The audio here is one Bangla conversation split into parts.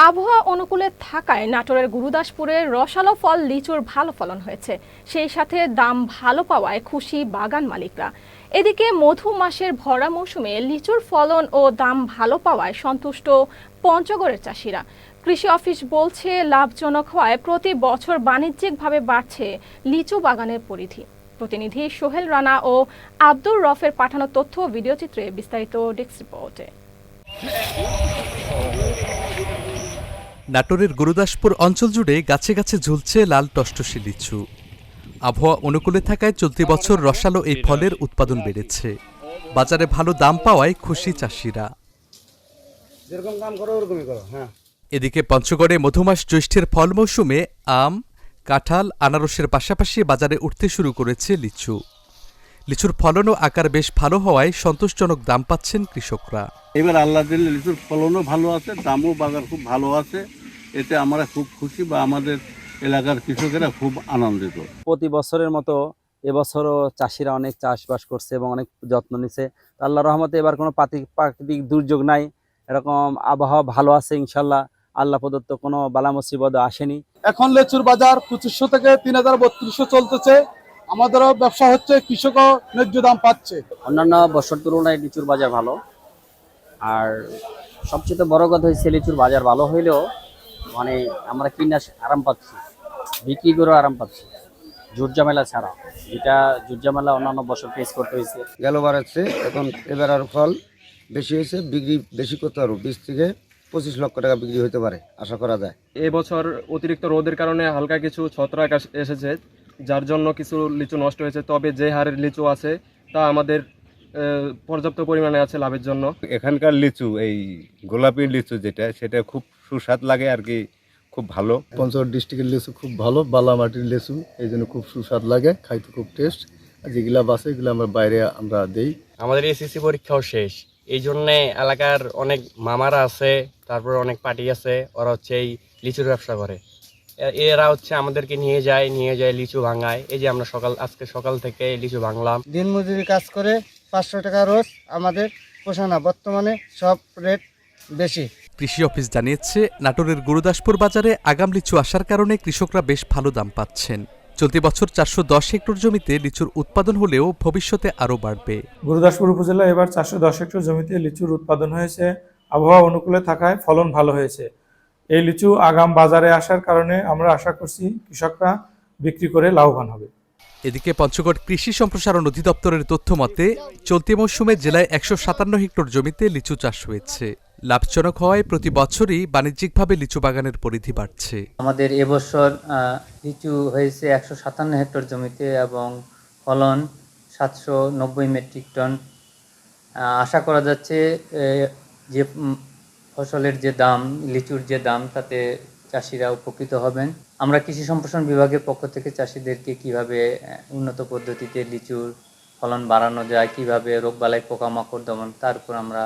আবহাওয়া অনুকূলে থাকায় নাটোরের গুরুদাসপুরের রসালো ফল লিচুর ভালো ফলন হয়েছে। সেই সাথে দাম ভালো পাওয়ায় খুশি বাগান মালিকরা। এদিকে মধু মাসের ভরা মৌসুমে লিচুর ফলন ও দাম ভালো পাওয়ায় সন্তুষ্ট পঞ্চগড়ের চাষিরা। কৃষি অফিস বলছে, লাভজনক হওয়ায় প্রতি বছর বাণিজ্যিকভাবে বাড়ছে লিচু বাগানের পরিধি। প্রতিনিধি সোহেল রানা ও আব্দুর রফের পাঠানো তথ্য ও ভিডিওচিত্রে বিস্তারিত ডেস্ক রিপোর্টে। নাটোরের গুরুদাসপুর অঞ্চল জুড়ে গাছে গাছে ঝুলছে লাল টসটসে লিচু। আবহাওয়া অনুকূলে থাকায় চলতি বছর রসালো এই ফলের উৎপাদন বেড়েছে। বাজারে ভালো দাম পাওয়ায় খুশি চাষিরা। এদিকে পঞ্চগড়ে মধুমাস জ্যৈষ্ঠের ফল মৌসুমে আম, কাঁঠাল, আনারসের পাশাপাশি বাজারে উঠতে শুরু করেছে লিচু। লিচুর ফলন ও আকার বেশ ভালো হওয়ায় সন্তোষজনক দাম পাচ্ছেন কৃষকরা। এবার আল্লাহ দিলে লিচুর ফলনও ভালো আছে, দামও বাজার খুব ভালো আছে। এতে আমরা খুব খুশি বা আমাদের এলাকার কৃষকেরা খুব আনন্দিত। প্রতি বছরের মতো এবছরও চাষিরা অনেক চাষবাস করছে এবং অনেক যত্ন নিছে। আল্লাহর রহমতে এবার কোনো প্রাকৃতিক দুর্যোগ নাই, এরকম আবহাওয়া ভালো আছে ইনশাল্লাহ। আল্লাহ প্রদত্ত কোনো বালা মুসিবত আসেনি। এখন লেচুর বাজার 2500 থেকে 3032 চলতেছে। আমাদেরও ব্যবসা হচ্ছে, কৃষকও ন্যায্য দাম পাচ্ছে। অন্যান্য বছর তুলনায় লিচুর বাজার ভালো। আর সবচেয়ে বড় কথা হচ্ছে লিচুর বাজার ভালো হইলেও মানে আমরা কিনা আরাম পাচ্ছি, বিক্রি করেও আরাম পাচ্ছি, জুটঝামেলা ছাড়া। যেটা জুটঝামেলা অন্যান্য বছর ফেস করতে হয়েছে। গেল বাড়াচ্ছে, এখন এবার আর ফল বেশি হয়েছে, বিক্রি বেশি করতে পারবো। 20 থেকে 25 লক্ষ টাকা বিক্রি হতে পারে আশা করা যায়। এবছর অতিরিক্ত রোদের কারণে হালকা কিছু ছত্রাক এসেছে, যার জন্য কিছু লিচু নষ্ট হয়েছে। তবে যে হারের লিচু আছে তা আমাদের পর্যাপ্ত পরিমাণে আছে লাভের জন্য। এখানকার লিচু, এই গোলাপি লিচু যেটা, সেটা খুব সুস্বাদ লাগে আর কি, খুব ভালো। পঞ্চগড় ডিস্ট্রিক্টের লিচু খুব ভালো, বালামাটির লিচু, এই জন্য খুব সুস্বাদ লাগে, খাইতে খুব টেস্ট। আর যেগুলা বাসে এগুলো আমরা বাইরে আমরা দেই। আমাদের এসএসসি পরীক্ষাও শেষ, এই জন্যে এলাকার অনেক মামারা আছে, তারপর অনেক পার্টি আছে, ওরা হচ্ছে এই লিচুর ব্যবসা করে। এরা হচ্ছে আমাদেরকে নিয়ে যায় লিচু ভাঙায়। এই যে আমরা আজকে সকাল থেকে লিচু ভাঙলাম। দিনমজুরি কাজ করে 500 টাকা রোজ আমাদের পোষানা। বর্তমানে সব রেট বেশি। কৃষি অফিস জানিয়েছে, নাটোরের গুরুদাসপুর বাজারে আগাম লিচু আসার কারণে কৃষকরা বেশ ভালো দাম পাচ্ছেন। চলতি বছর 410 হেক্টর জমিতে লিচুর উৎপাদন হলেও ভবিষ্যতে আরও বাড়বে। গুরুদাসপুর উপজেলায় এবার 410 হেক্টর জমিতে লিচুর উৎপাদন হয়েছে। আবহাওয়া অনুকূলে থাকায় ফলন ভালো হয়েছে। এই লিচু আগাম বাজারে আসার কারণে আমরা আশা করছি কৃষকরা বিক্রি করে লাভবান হবে। এদিকে পঞ্চগড় কৃষি সম্প্রসারণ অধিদপ্তরের তথ্য মতে চলতি মৌসুমে জেলায় 157 হেক্টর জমিতে লিচু চাষ হয়েছে। লাভজনক হওয়ায় প্রতি বছরই বাণিজ্যিকভাবে লিচু বাগানের পরিধি বাড়ছে। আমাদের এবছর লিচু হয়েছে 157 হেক্টর জমিতে এবং ফলন 790 মেট্রিক টন। আশা করা যাচ্ছে যে ফসলের যে দাম, লিচুর যে দাম, তাতে চাষিরা উপকৃত হবেন। আমরা কৃষি সম্প্রসারণ বিভাগের পক্ষ থেকে চাষিদেরকে কিভাবে উন্নত পদ্ধতিতে লিচুর ফলন বাড়ানো যায়, কিভাবে রোগবালাই পোকামাকড় দমন, তার উপর আমরা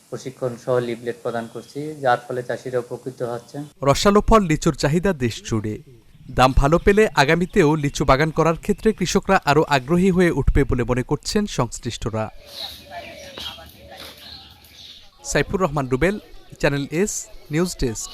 প্রশিক্ষণ সহ লিফলেট প্রদান করছি, যার ফলে চাষিরা উপকৃত হচ্ছেন। রসালো ফল লিচুর চাহিদা দেশ জুড়ে। দাম ভালো পেলে আগামীতেও লিচু বাগান করার ক্ষেত্রে কৃষকরা আরও আগ্রহী হয়ে উঠবে বলে মনে করছেন সংশ্লিষ্টরা। Saifur Rahman Rubel, channel S news desk.